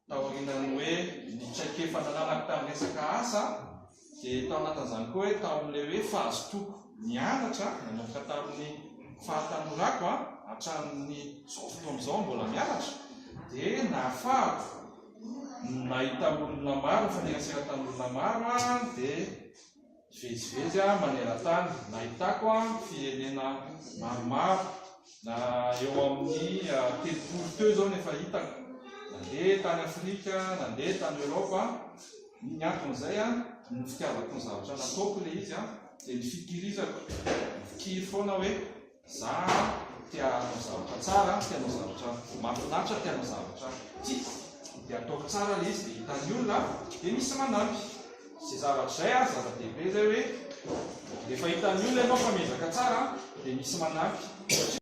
taorianany hoe nitraikefa nananako tamin'ny resaka asa, dia tao anatin'izany koa hoe tao amin'ilay hoe fahazotoko mianatra nanomboka tamin'ny fahatanorako hatramin'ny zao fotoan'izao mbola mianatra, dia nahafahako nahita olona maro, mifanerasera tamin'olona maro dia vezivezy maneran-tany. Nahitako firenena maromaro na eo amin'ny 30 teo zao nefa hitako, nandeha tany Afrika, nandeha tany Eropa. Ny anton'izay ny fitiavako ny zavatra nataoko le izy dia ny fikirizako, mifikiry foana hoe za tia hanao zavatra tsara, tia hanao zavatra mahafinaritra, tia hanao zavatra tia, dia ataoko tsara le izy, dia hitan'ny olona dia misy manampy. Izay zavatra izay zava-dehibe zay hoe rehefa hitan'ny olona ianao fa miezaka tsara dia misy manampy, satria